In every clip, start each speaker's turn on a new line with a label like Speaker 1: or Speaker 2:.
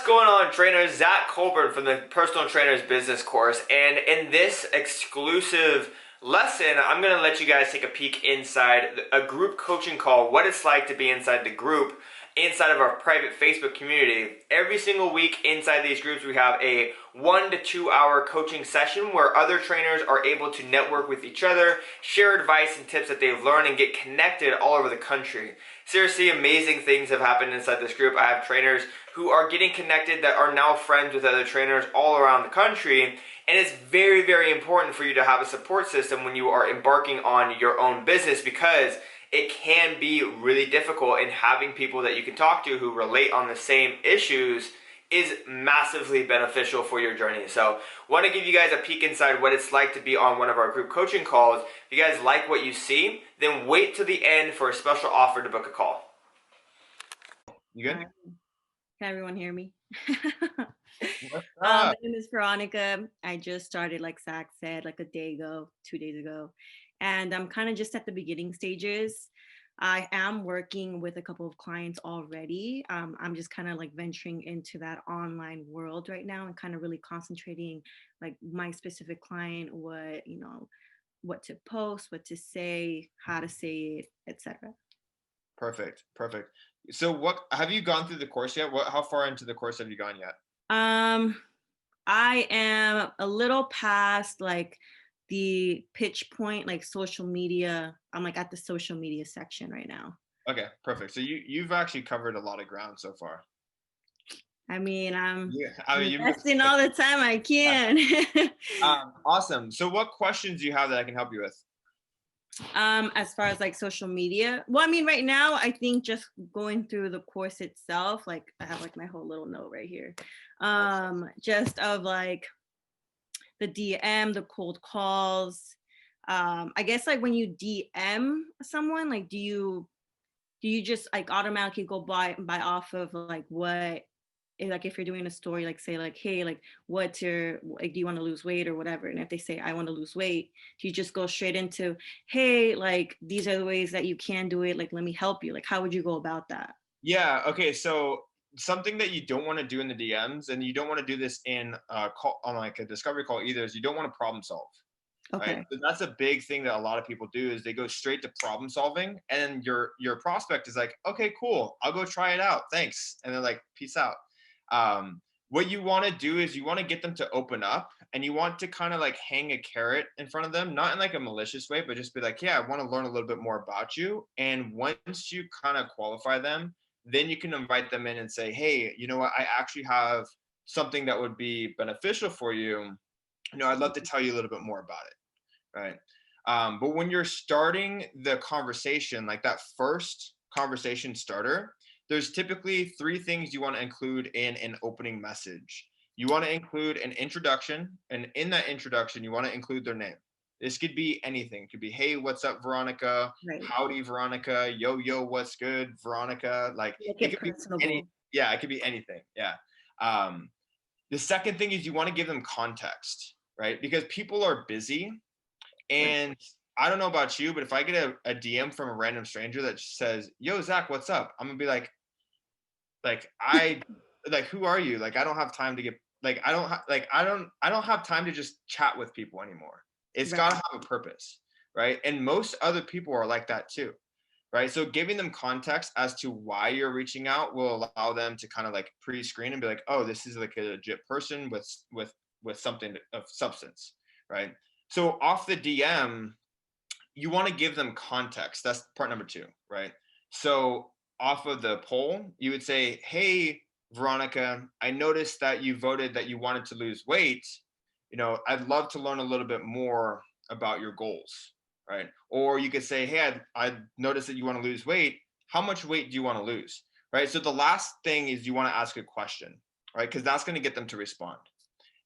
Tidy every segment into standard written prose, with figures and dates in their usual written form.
Speaker 1: What's going on, trainers? Zach Colburn from the Personal Trainers Business Course, and in this exclusive lesson, I'm going to let you guys take a peek inside a group coaching call, what it's like to be inside the group, inside of our private Facebook community. Every single week inside these groups, we have a 1 to 2 hour coaching session where other trainers are able to network with each other, share advice and tips that they've learned, and get connected all over the country. Seriously, amazing things have happened inside this group. I have trainers who are getting connected that are now friends with other trainers all around the country. And it's very, very important for you to have a support system when you are embarking on your own business, because it can be really difficult, and having people that you can talk to who relate on the same issues is massively beneficial for your journey. So want to give you guys a peek inside what it's like to be on one of our group coaching calls. If you guys like what you see, then wait till the end for a special offer to book a call. You good?
Speaker 2: Can everyone hear me?
Speaker 1: What's
Speaker 2: My
Speaker 1: up?
Speaker 2: name is Veronica. I just started, like Zach said, like a day ago, 2 days ago. And I'm kind of just at the beginning stages. I am working with a couple of clients already. I'm just kind of like venturing into that online world right now and kind of really concentrating like my specific client, what to post, what to say, how to say it, etc.
Speaker 1: Perfect. Perfect. So what have you gone through the course yet? How far into the course have you gone yet?
Speaker 2: Um, I am a little past like the pitch point, like social media. I'm like at the social media section right now.
Speaker 1: Okay, perfect. So you've actually covered a lot of ground so far.
Speaker 2: I mean, I'm
Speaker 1: Yeah, I mean, you've
Speaker 2: investing all the time I can.
Speaker 1: awesome. So what questions do you have that I can help you with?
Speaker 2: As far as like social media, well, I mean, right now, I think just going through the course itself, like I have like my whole little note right here, just of like the DM, the cold calls. I guess like when you DM someone, like do you just like automatically go by off of like what like if you're doing a story, like say like, hey, like what's your like, do you want to lose weight or whatever, and if they say I want to lose weight, do you just go straight into, hey, like these are the ways that you can do it, like let me help you, like how would you go about that?
Speaker 1: Yeah, okay. So something that you don't want to do in the DMs, and you don't want to do this in a call on like a discovery call either, is you don't want to problem solve. Right.
Speaker 2: Okay.
Speaker 1: So that's a big thing that a lot of people do, is they go straight to problem solving, and your prospect is like, okay, cool, I'll go try it out. Thanks. And they're like, peace out. What you want to do is you want to get them to open up, and you want to kind of like hang a carrot in front of them, not in like a malicious way, but just be like, yeah, I want to learn a little bit more about you. And once you kind of qualify them, then you can invite them in and say, hey, you know what, I actually have something that would be beneficial for you. I'd love to tell you a little bit more about it. Right. But when you're starting the conversation, like that first conversation starter, there's typically three things you want to include in an opening message. You want to include an introduction, and in that introduction, you want to include their name. This could be anything. It could be, hey, what's up, Veronica?
Speaker 2: Right.
Speaker 1: Howdy, Veronica. Yo, yo, what's good, Veronica? Like
Speaker 2: Make
Speaker 1: it
Speaker 2: it
Speaker 1: could be any,
Speaker 2: personable.
Speaker 1: yeah, it could be anything. Yeah. Um, the second thing is you want to give them context, right? Because people are busy,
Speaker 2: Right.
Speaker 1: and I don't know about you, but if I get a DM from a random stranger that says, yo, Zach, what's up? I'm gonna be like, who are you? Like, I don't have time to get, like, I don't have time to just chat with people anymore. It's
Speaker 2: Right.
Speaker 1: gotta have a purpose, right? And most other people are like that too, right? So giving them context as to why you're reaching out will allow them to kind of like pre-screen and be like, oh, this is like a legit person with something of substance, right? So off the DM, you want to give them context. That's part number two, right? So off of the poll, you would say, hey, Veronica, I noticed that you voted that you wanted to lose weight. I'd love to learn a little bit more about your goals, right? Or you could say, hey, I noticed that you want to lose weight. How much weight do you want to lose, right? So the last thing is you want to ask a question, right? Because that's going to get them to respond.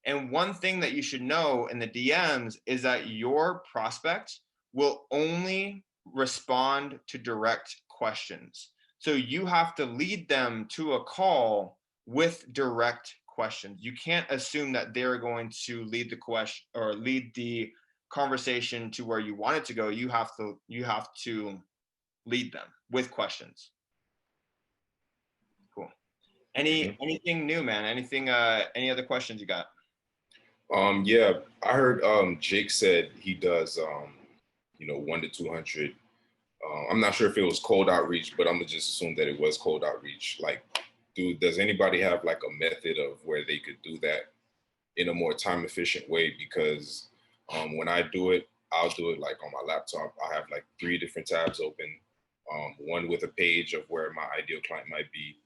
Speaker 1: And one thing that you should know in the DMs is that your prospect will only respond to direct questions. So you have to lead them to a call with direct questions. You can't assume that they're going to lead the question or lead the conversation to where you want it to go. You have to lead them with questions. Cool. Anything new, man? Anything? Any other questions you got?
Speaker 3: Yeah, I heard Jake said he does 1 to 200. I'm not sure if it was cold outreach, but I'm gonna just assume that it was cold outreach. Like, does anybody have like a method of where they could do that in a more time efficient way? Because when I do it, I'll do it like on my laptop. I have like 3 different tabs open. One with a page of where my ideal client might be.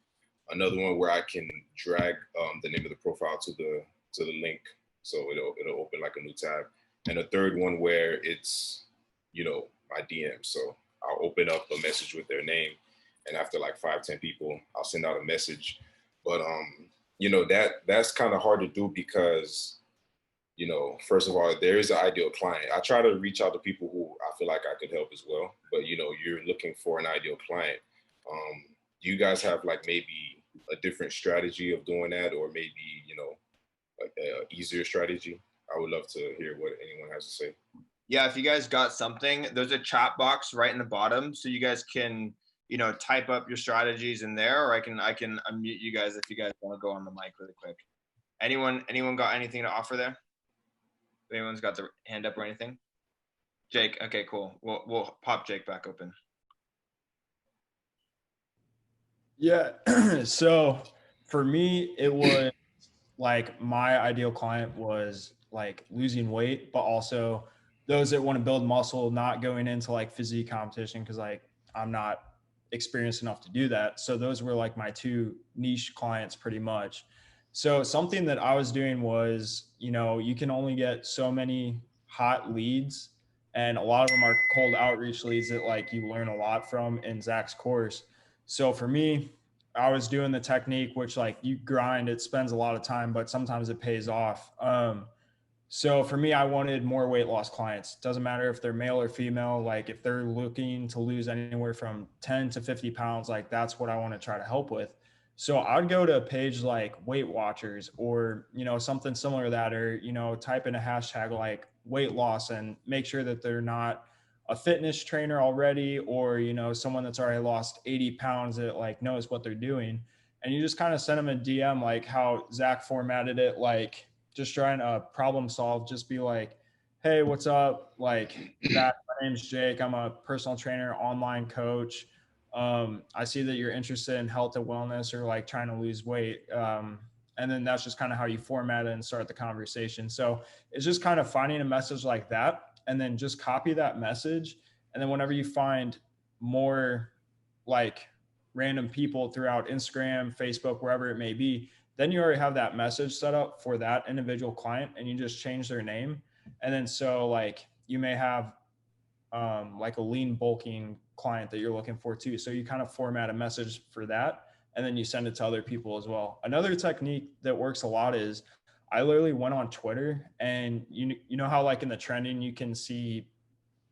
Speaker 3: Another one where I can drag the name of the profile to the link, so it'll open like a new tab. And a third one where it's my DM. So I'll open up a message with their name, and after like 5-10 people, I'll send out a message. But that's kind of hard to do because first of all, there is an ideal client. I try to reach out to people who I feel like I could help as well. But you're looking for an ideal client. Do you guys have like maybe a different strategy of doing that, or maybe like a easier strategy? I would love to hear what anyone has to say.
Speaker 1: Yeah, if you guys got something, there's a chat box right in the bottom, so you guys can type up your strategies in there, or I can unmute you guys if you guys want to go on the mic really quick. Anyone got anything to offer there? If anyone's got their hand up or anything? Jake, okay, cool. We'll pop Jake back open.
Speaker 4: Yeah. So for me, it was like my ideal client was like losing weight, but also those that want to build muscle, not going into like physique competition, because like I'm not experienced enough to do that. So those were like my 2 niche clients pretty much. So something that I was doing was, you can only get so many hot leads, and a lot of them are cold outreach leads that like you learn a lot from in Zach's course. So for me, I was doing the technique, which like you grind, it spends a lot of time, but sometimes it pays off. So for me, I wanted more weight loss clients. Doesn't matter if they're male or female. Like if they're looking to lose anywhere from 10 to 50 pounds, like that's what I want to try to help with. So I'd go to a page like Weight Watchers or, something similar to that, or, type in a hashtag like weight loss and make sure that they're not a fitness trainer already, or, someone that's already lost 80 pounds that like knows what they're doing. And you just kind of send them a DM, like how Zach formatted it, like just trying to problem solve, just be like, hey, what's up? Like, Zach, my name's Jake. I'm a personal trainer, online coach. I see that you're interested in health and wellness, or like trying to lose weight. And then that's just kind of how you format it and start the conversation. So it's just kind of finding a message like that, and then just copy that message. And then whenever you find more like random people throughout Instagram, Facebook, wherever it may be, then you already have that message set up for that individual client, and you just change their name. And then so like you may have like a lean bulking client that you're looking for too. So you kind of format a message for that, and then you send it to other people as well. Another technique that works a lot is I literally went on Twitter, and you know how like in the trending you can see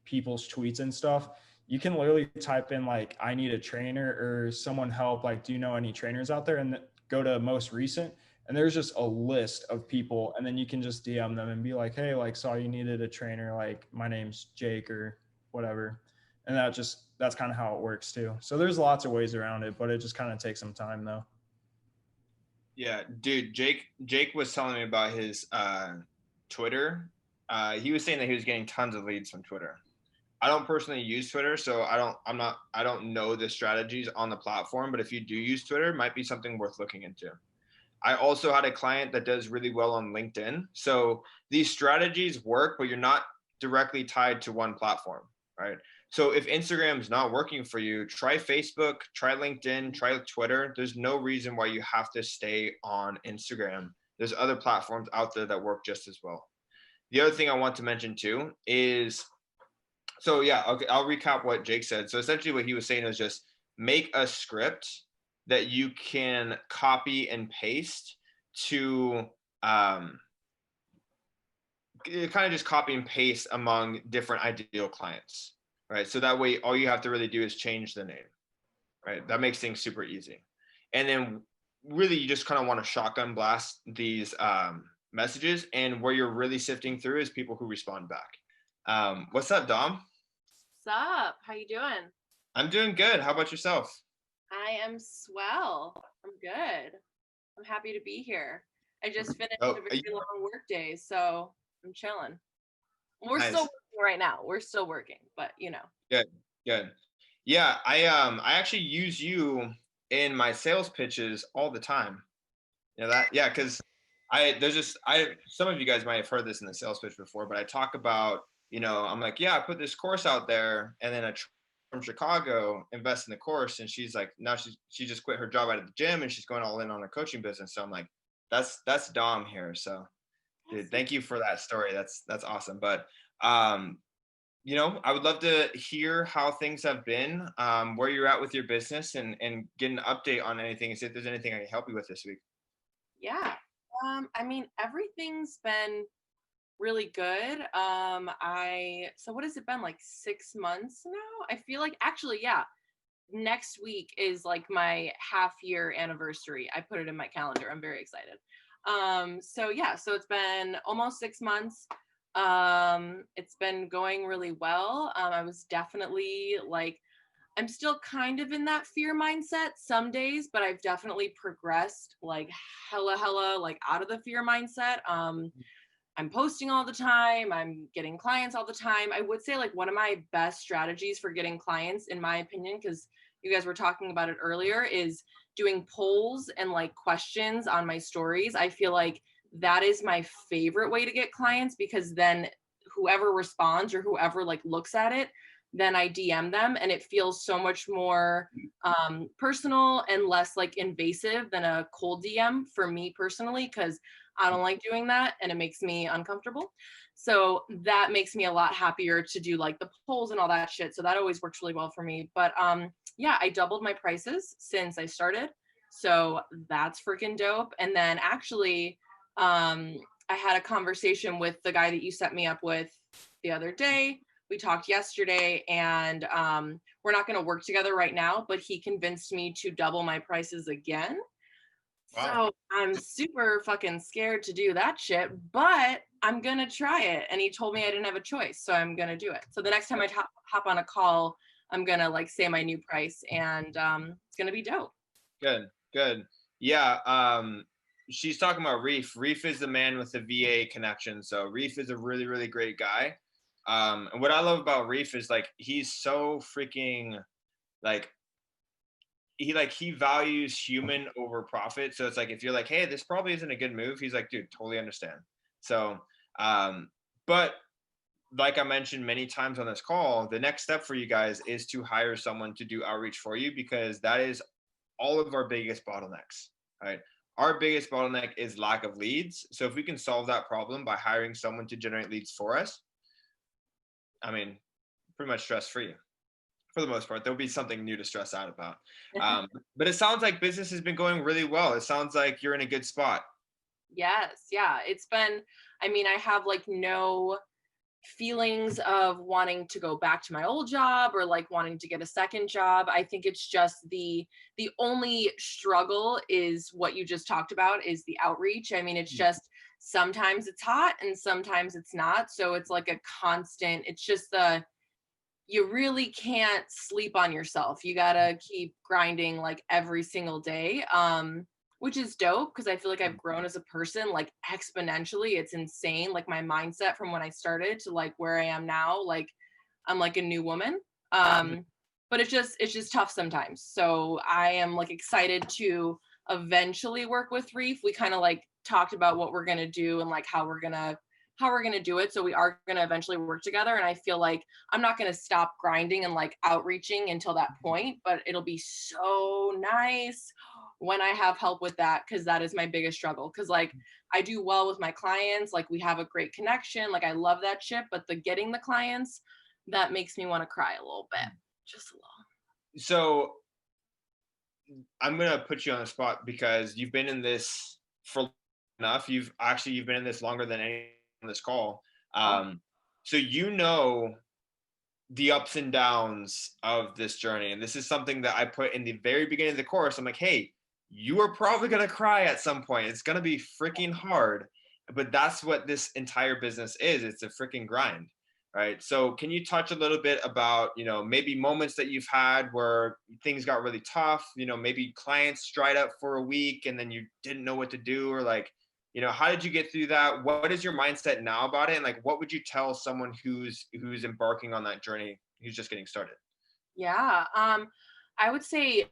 Speaker 4: people's tweets and stuff. You can literally type in like I need a trainer, or someone help, like do you know any trainers out there, and go to most recent, and there's just a list of people, and then you can just DM them and be like, hey, like saw you needed a trainer, like my name's Jake or whatever. And that's kind of how it works too. So there's lots of ways around it, but it just kind of takes some time though.
Speaker 1: Yeah, dude, Jake was telling me about his Twitter. He was saying that he was getting tons of leads from Twitter. I don't personally use Twitter, so I don't know the strategies on the platform, but if you do use Twitter, it might be something worth looking into. I also had a client that does really well on LinkedIn. So these strategies work, but you're not directly tied to one platform, right? So if Instagram is not working for you, try Facebook, try LinkedIn, try Twitter. There's no reason why you have to stay on Instagram. There's other platforms out there that work just as well. The other thing I want to mention too is, so yeah, okay, I'll recap what Jake said. So essentially what he was saying is just make a script that you can copy and paste to kind of just copy and paste among different ideal clients, right? So that way, all you have to really do is change the name, right? That makes things super easy. And then really, you just kind of want to shotgun blast these messages. And where you're really sifting through is people who respond back. What's up, Dom?
Speaker 5: What's up? How you doing?
Speaker 1: I'm doing good. How about yourself?
Speaker 5: I am swell. I'm good. I'm happy to be here. I just finished
Speaker 1: Oh,
Speaker 5: a very long work day, so I'm chilling. We're
Speaker 1: nice.
Speaker 5: still working right now. We're still working, but you know.
Speaker 1: Good, good. Yeah, I actually use you in my sales pitches all the time. You know that? Yeah, because some of you guys might have heard this in the sales pitch before, but I talk about, I'm like, yeah, I put this course out there, and then from Chicago invest in the course, and she's like, now she just quit her job out of the gym and she's going all in on her coaching business. So I'm like, that's Dom here. So dude, thank you for that story. That's awesome. But I would love to hear how things have been, where you're at with your business, and get an update on anything, and see if there's anything I can help you with this week.
Speaker 5: Yeah. I mean, everything's been really good. So what has it been, like 6 months now? I feel like, actually, yeah, next week is like my half year anniversary. I put it in my calendar. I'm very excited. So it's been almost 6 months. It's been going really well. I was definitely like, I'm still kind of in that fear mindset some days, but I've definitely progressed like hella like out of the fear mindset. I'm posting all the time. I'm getting clients all the time. I would say like one of my best strategies for getting clients, in my opinion, because you guys were talking about it earlier, is doing polls and like questions on my stories. I feel like that is my favorite way to get clients, because then whoever responds or whoever like looks at it, then I DM them, and it feels so much more personal and less like invasive than a cold DM for me personally, because I don't like doing that and it makes me uncomfortable. So that makes me a lot happier to do like the polls and all that shit. So that always works really well for me. But yeah, I doubled my prices since I started. So that's freaking dope. And then actually, I had a conversation with the guy that you set me up with the other day. We talked yesterday, and we're not going to work together right now, but he convinced me to double my prices again.
Speaker 1: Wow.
Speaker 5: So I'm super fucking scared to do that shit, but I'm going to try it. And he told me I didn't have a choice, so I'm going to do it. So the next time I hop on a call, I'm going to like say my new price, and it's going to be dope.
Speaker 1: Good. Yeah. She's talking about Reef. Reef is the man with the VA connection. So Reef is a really, really great guy. And what I love about Reef is like, he's so freaking like, he values human over profit. So it's like, if you're like, hey, this probably isn't a good move, he's like, dude, totally understand. So, but like I mentioned many times on this call, the next step for you guys is to hire someone to do outreach for you, because that is all of our biggest bottlenecks, right? Our biggest bottleneck is lack of leads. So if we can solve that problem by hiring someone to generate leads for us, I mean, pretty much stress free for the most part. There'll be something new to stress out about. But it sounds like business has been going really well. It sounds like you're in a good spot.
Speaker 5: Yes. Yeah. It's been, I mean, I have like no feelings of wanting to go back to my old job or like wanting to get a second job. I think it's just the only struggle is what you just talked about, is the outreach. I mean, it's just sometimes it's hot and sometimes it's not. So it's like a constant, it's just you really can't sleep on yourself. You gotta keep grinding like every single day. Which is dope, because I feel like I've grown as a person like exponentially. It's insane. Like my mindset from when I started to like where I am now, like I'm like a new woman. But it's just tough sometimes. So I am like excited to eventually work with Reef. We kind of like talked about what we're gonna do and like how we're gonna do it. So we are gonna eventually work together. And I feel like I'm not gonna stop grinding and like outreaching until that point, but it'll be so nice when I have help with that, because that is my biggest struggle. Because like I do well with my clients, like we have a great connection, like I love that shit, but the getting the clients, that makes me want to cry a little bit, just a little.
Speaker 1: So I'm gonna put you on the spot, because you've been in this for enough. You've been in this longer than anyone on this call. So the ups and downs of this journey, and this is something that I put in the very beginning of the course. I'm like, hey, you are probably going to cry at some point. It's going to be freaking hard, but that's what this entire business is. It's a freaking grind. right? So can you touch a little bit about, you know, maybe moments that you've had where things got really tough, you know, maybe clients dried up for a week and then you didn't know what to do, or like, you know, how did you get through that? What is your mindset now about it? And like, what would you tell someone who's embarking on that journey, who's just getting started?
Speaker 5: Yeah. I would say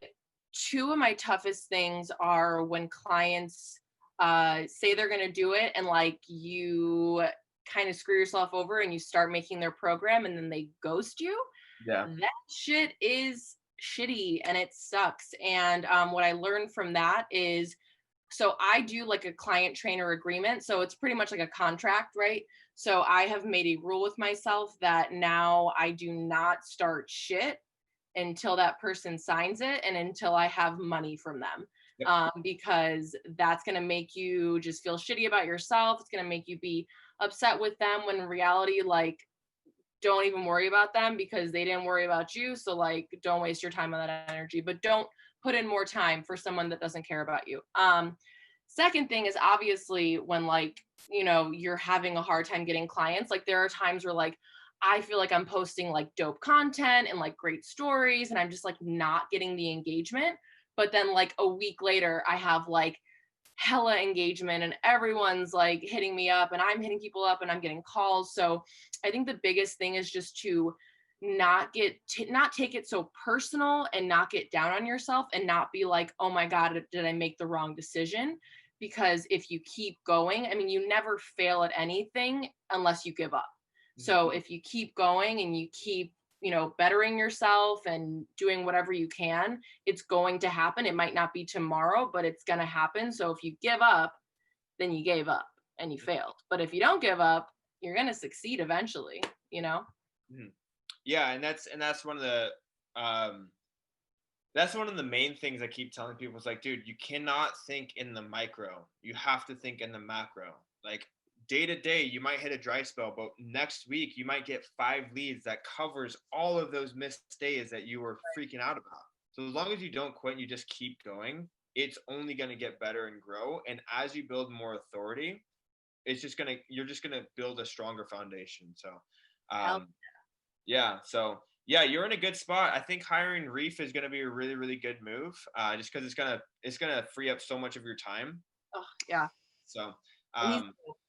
Speaker 5: two of my toughest things are when clients say they're going to do it and like you kind of screw yourself over and you start making their program and then they ghost you.
Speaker 1: Yeah.
Speaker 5: That shit is shitty and it sucks. And what I learned from that is, so I do like a client trainer agreement. So it's pretty much like a contract, right? So I have made a rule with myself that now I do not start shit until that person signs it and until I have money from them.
Speaker 1: Yep.
Speaker 5: Because that's going to make you just feel shitty about yourself. It's going to make you be upset with them when in reality, like, don't even worry about them because they didn't worry about you. So like, don't waste your time on that energy, but don't put in more time for someone that doesn't care about you. Second thing is obviously when like, you know, you're having a hard time getting clients, like there are times where like, I feel like I'm posting like dope content and like great stories and I'm just like not getting the engagement. But then like a week later, I have like hella engagement and everyone's like hitting me up and I'm hitting people up and I'm getting calls. So I think the biggest thing is just to not take it so personal and not get down on yourself and not be like, oh my God, did I make the wrong decision? Because if you keep going, I mean, you never fail at anything unless you give up. So if you keep going and you keep, you know, bettering yourself and doing whatever you can, it's going to happen. It might not be tomorrow, but it's going to happen. So if you give up, then you gave up and you failed. But if you don't give up, you're going to succeed eventually, you know?
Speaker 1: Yeah. And that's one of the, main things I keep telling people is like, dude, you cannot think in the micro. You have to think in the macro. Like day to day, you might hit a dry spell, but next week you might get 5 leads that covers all of those missed days that you were freaking out about. So as long as you don't quit, you just keep going, it's only going to get better and grow. And as you build more authority, you're just going to build a stronger foundation. So, yeah. So yeah, you're in a good spot. I think hiring Reef is going to be a really, really good move. Just because it's gonna free up so much of your time.
Speaker 5: Oh yeah.
Speaker 1: So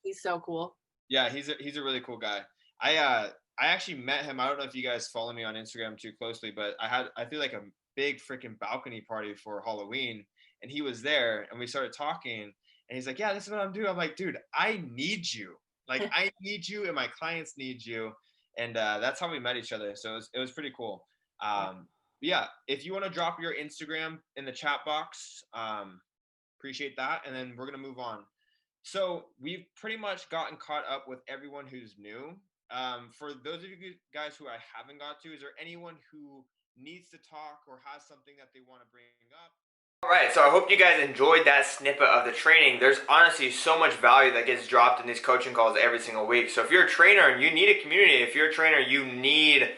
Speaker 5: he's so cool.
Speaker 1: Yeah, he's a really cool guy. I actually met him. I don't know if you guys follow me on Instagram too closely, but I threw like a big freaking balcony party for Halloween, and he was there, and we started talking, and he's like, "Yeah, this is what I'm doing." I'm like, "Dude, I need you. Like, I need you, and my clients need you." And that's how we met each other. So it was pretty cool. Yeah, if you want to drop your Instagram in the chat box, appreciate that, and then we're gonna move on. So we've pretty much gotten caught up with everyone who's new. For those of you guys who I haven't got to, is there anyone who needs to talk or has something that they want to bring up? All right, so I hope you guys enjoyed that snippet of the training. There's honestly so much value that gets dropped in these coaching calls every single week. So if you're a trainer and you need a community, if you're a trainer, you need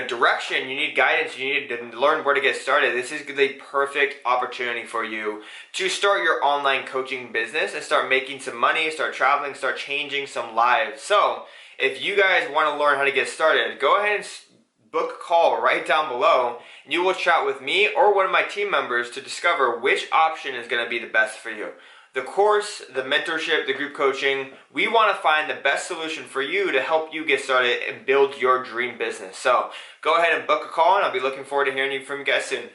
Speaker 1: direction, you need guidance, you need to learn where to get started, this is the perfect opportunity for you to start your online coaching business and start making some money, start traveling, start changing some lives. So if you guys want to learn how to get started, go ahead and book a call right down below. You will chat with me or one of my team members to discover which option is going to be the best for you. The course, the mentorship, the group coaching, we want to find the best solution for you to help you get started and build your dream business. So go ahead and book a call, and I'll be looking forward to hearing from you guys soon.